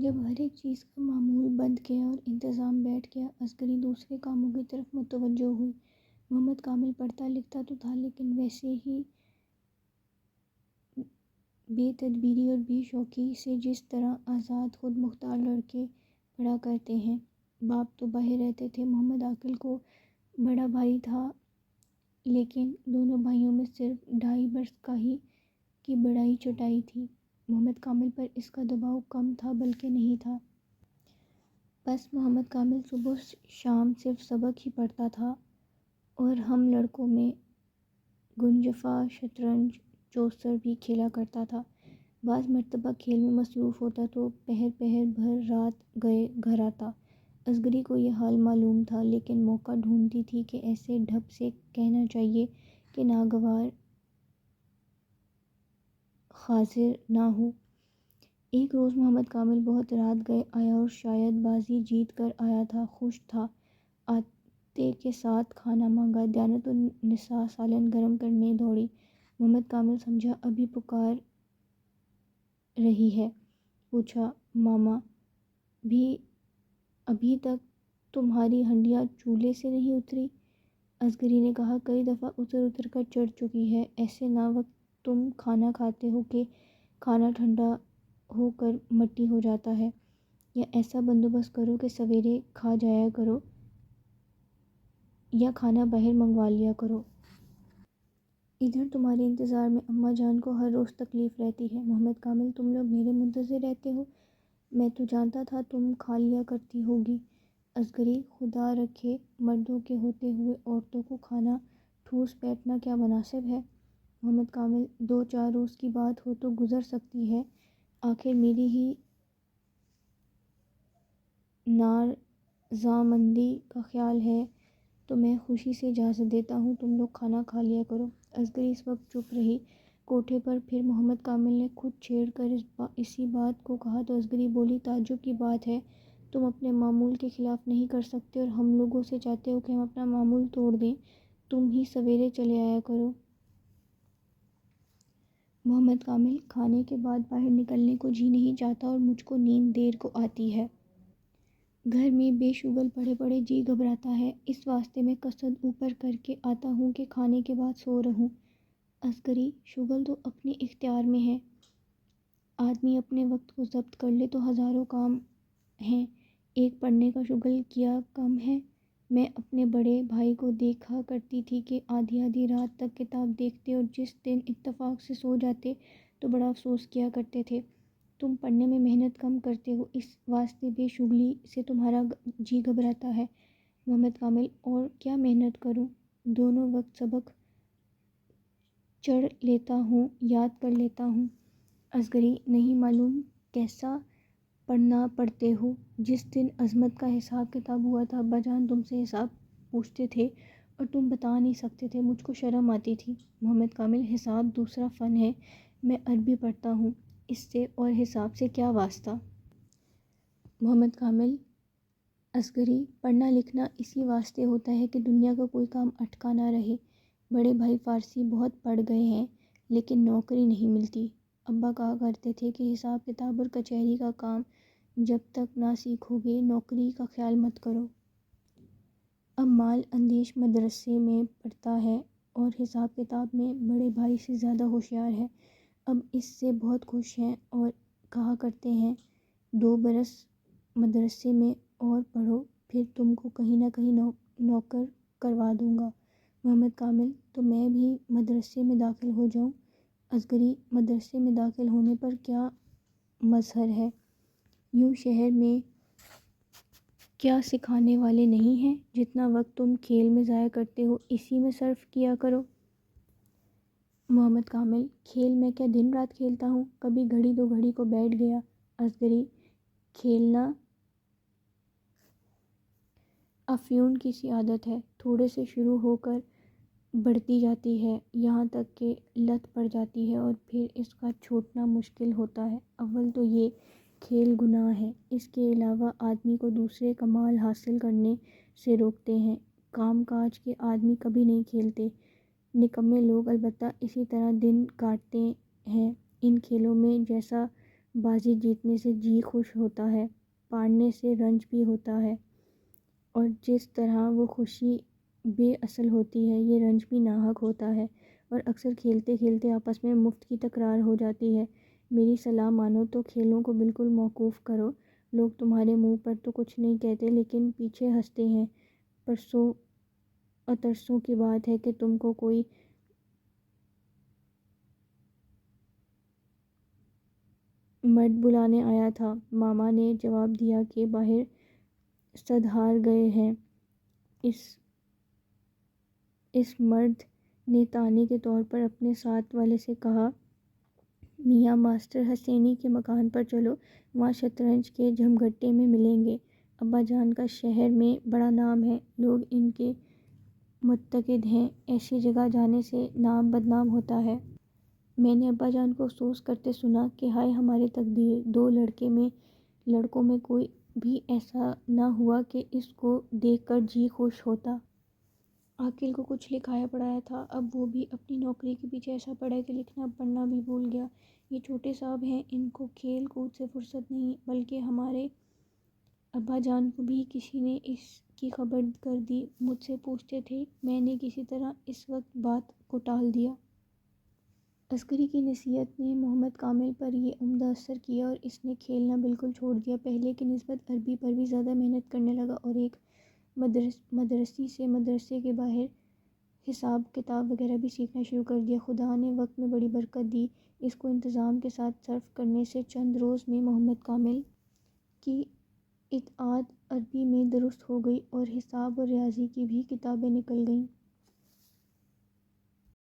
جب ہر ایک چیز کا معمول بند گیا اور انتظام بیٹھ گیا، عسکری دوسرے کاموں کی طرف متوجہ ہوئی۔ محمد کامل پڑھتا لکھتا تو تھا، لیکن ویسے ہی بے تدبیری اور بے شوقی سے جس طرح آزاد خود مختار لڑکے پڑھا کرتے ہیں۔ باپ تو باہر رہتے تھے، محمد عاقل کو بڑا بھائی تھا، لیکن دونوں بھائیوں میں صرف 2.5 برس کا ہی کی بڑائی چھٹائی تھی۔ محمد کامل پر اس کا دباؤ کم تھا بلکہ نہیں تھا۔ بس محمد کامل صبح شام صرف سبق ہی پڑھتا تھا اور ہم لڑکوں میں گنجفہ، شطرنج، چوسر بھی کھیلا کرتا تھا۔ بعض مرتبہ کھیل میں مصروف ہوتا تو پہر پہر بھر رات گئے گھر آتا۔ اصغری کو یہ حال معلوم تھا، لیکن موقع ڈھونڈتی تھی کہ ایسے ڈھپ سے کہنا چاہیے کہ ناگوار حاضر نہ ہو۔ ایک روز محمد کامل بہت رات گئے آیا اور شاید بازی جیت کر آیا تھا۔ خوش تھا، آتے کے ساتھ کھانا مانگا۔ دیانت النساء سالن گرم کرنے دوڑی۔ محمد کامل سمجھا ابھی پکار رہی ہے۔ پوچھا، ماما ابھی تک تمہاری ہنڈیاں چولہے سے نہیں اتری؟ اصغری نے کہا، کئی دفعہ اتر کر چڑھ چکی ہے۔ ایسے نا وقت تم کھانا کھاتے ہو کہ کھانا ٹھنڈا ہو کر مٹی ہو جاتا ہے، یا ایسا بندوبست کرو کہ سویرے کھا جایا کرو یا کھانا باہر منگوا لیا کرو۔ ادھر تمہارے انتظار میں اماں جان کو ہر روز تکلیف رہتی ہے۔ محمد کامل، تم لوگ میرے منتظر رہتے ہو؟ میں تو جانتا تھا تم کھا لیا کرتی ہوگی۔ اصغری، خدا رکھے، مردوں کے ہوتے ہوئے عورتوں کو کھانا ٹھوس بیٹھنا کیا مناسب ہے؟ محمد کامل، 2-4 روز کی بات ہو تو گزر سکتی ہے، آخر میری ہی نارضامندی کا خیال ہے تو میں خوشی سے اجازت دیتا ہوں، تم لوگ کھانا کھا لیا کرو۔ اصغری اس وقت چپ رہی۔ کوٹھے پر پھر محمد کامل نے خود چھیڑ کر اسی بات کو کہا تو اصغری بولی، تعجب کی بات ہے، تم اپنے معمول کے خلاف نہیں کر سکتے اور ہم لوگوں سے چاہتے ہو کہ ہم اپنا معمول توڑ دیں، تم ہی سویرے چلے آیا کرو۔ محمد کامل، کھانے کے بعد باہر نکلنے کو جی نہیں چاہتا اور مجھ کو نیند دیر کو آتی ہے۔ گھر میں بے شغل پڑے پڑے جی گھبراتا ہے، اس واسطے میں قصد اوپر کر کے آتا ہوں کہ کھانے کے بعد سو رہوں۔ اصغری، شغل تو اپنے اختیار میں ہے، آدمی اپنے وقت کو ضبط کر لے تو ہزاروں کام ہیں، ایک پڑھنے کا شغل کیا کم ہے؟ میں اپنے بڑے بھائی کو دیکھا کرتی تھی کہ آدھی آدھی رات تک کتاب دیکھتے اور جس دن اتفاق سے سو جاتے تو بڑا افسوس کیا کرتے تھے۔ تم پڑھنے میں محنت کم کرتے ہو، اس واسطے بے شغلی سے تمہارا جی گھبراتا ہے۔ محمد کامل، اور کیا محنت کروں، دونوں وقت سبق چڑھ لیتا ہوں، یاد کر لیتا ہوں۔ اصغری، نہیں معلوم کیسا پڑھنا پڑھتے ہو، جس دن عظمت کا حساب کتاب ہوا تھا ابا جان تم سے حساب پوچھتے تھے اور تم بتا نہیں سکتے تھے، مجھ کو شرم آتی تھی۔ محمد کامل، حساب دوسرا فن ہے، میں عربی پڑھتا ہوں، اس سے اور حساب سے کیا واسطہ؟ محمد کامل۔ اصغری، پڑھنا لکھنا اسی واسطے ہوتا ہے کہ دنیا کا کوئی کام اٹکا نہ رہے۔ بڑے بھائی فارسی بہت پڑھ گئے ہیں لیکن نوکری نہیں ملتی۔ ابا کہا کرتے تھے کہ حساب کتاب اور کچہری کا کام جب تک نہ سیکھو گے نوکری کا خیال مت کرو۔ اب مال اندیش مدرسے میں پڑھتا ہے اور حساب کتاب میں بڑے بھائی سے زیادہ ہوشیار ہے، اب اس سے بہت خوش ہیں اور کہا کرتے ہیں 2 برس مدرسے میں اور پڑھو، پھر تم کو کہیں نہ کہیں نوکر کروا دوں گا۔ محمد کامل، تو میں بھی مدرسے میں داخل ہو جاؤں؟ اصغری، مدرسے میں داخل ہونے پر کیا مظہر ہے، یوں شہر میں کیا سکھانے والے نہیں ہیں، جتنا وقت تم کھیل میں ضائع کرتے ہو اسی میں صرف کیا کرو۔ محمد کامل، کھیل میں کیا دن رات کھیلتا ہوں، کبھی گھڑی 2 گھڑی کو بیٹھ گیا۔ اصغری، کھیلنا افیون کی سی عادت ہے، تھوڑے سے شروع ہو کر بڑھتی جاتی ہے، یہاں تک کہ لت پڑ جاتی ہے اور پھر اس کا چھوٹنا مشکل ہوتا ہے۔ اول تو یہ کھیل گناہ ہے، اس کے علاوہ آدمی کو دوسرے کمال حاصل کرنے سے روکتے ہیں۔ کام کاج کے آدمی کبھی نہیں کھیلتے، نکمے لوگ البتہ اسی طرح دن کاٹتے ہیں۔ ان کھیلوں میں جیسا بازی جیتنے سے جی خوش ہوتا ہے، پارنے سے رنج بھی ہوتا ہے، اور جس طرح وہ خوشی بے اصل ہوتی ہے، یہ رنج بھی ناحق ہوتا ہے، اور اکثر کھیلتے کھیلتے آپس میں مفت کی تکرار ہو جاتی ہے۔ میری صلاح مانو تو کھیلوں کو بالکل موقوف کرو۔ لوگ تمہارے منہ پر تو کچھ نہیں کہتے لیکن پیچھے ہنستے ہیں۔ پرسوں اترسوں کی بات ہے کہ تم کو کوئی مرد بلانے آیا تھا۔ ماما نے جواب دیا کہ باہر سدھار گئے ہیں۔ اس مرد نے طعنے کے طور پر اپنے ساتھ والے سے کہا، میاں ماسٹر حسینی کے مکان پر چلو، وہاں شطرنج کے جھمگھٹے میں ملیں گے۔ ابا جان کا شہر میں بڑا نام ہے، لوگ ان کے متقد ہیں، ایسی جگہ جانے سے نام بدنام ہوتا ہے۔ میں نے ابا جان کو افسوس کرتے سنا کہ ہائے ہماری تقدیر، دو لڑکوں میں کوئی بھی ایسا نہ ہوا کہ اس کو دیکھ کر جی خوش ہوتا۔ عاقل کو کچھ لکھایا پڑھایا تھا، اب وہ بھی اپنی نوکری کے پیچھے ایسا پڑا ہے کہ لکھنا پڑھنا بھی بھول گیا۔ یہ چھوٹے صاحب ہیں، ان کو کھیل کود سے فرصت نہیں، بلکہ ہمارے ابا جان کو بھی کسی نے اس کی خبر کر دی۔ مجھ سے پوچھتے تھے، میں نے کسی طرح اس وقت بات کو ٹال دیا۔ عسکری کی نصیحت نے محمد کامل پر یہ عمدہ اثر کیا اور اس نے کھیلنا بالکل چھوڑ دیا۔ پہلے کی نسبت عربی پر بھی زیادہ محنت کرنے لگا اور ایک مدرسی سے مدرسے کے باہر حساب کتاب وغیرہ بھی سیکھنا شروع کر دیا۔ خدا نے وقت میں بڑی برکت دی، اس کو انتظام کے ساتھ صرف کرنے سے چند روز میں محمد کامل کی اطاعت عربی میں درست ہو گئی اور حساب اور ریاضی کی بھی کتابیں نکل گئیں۔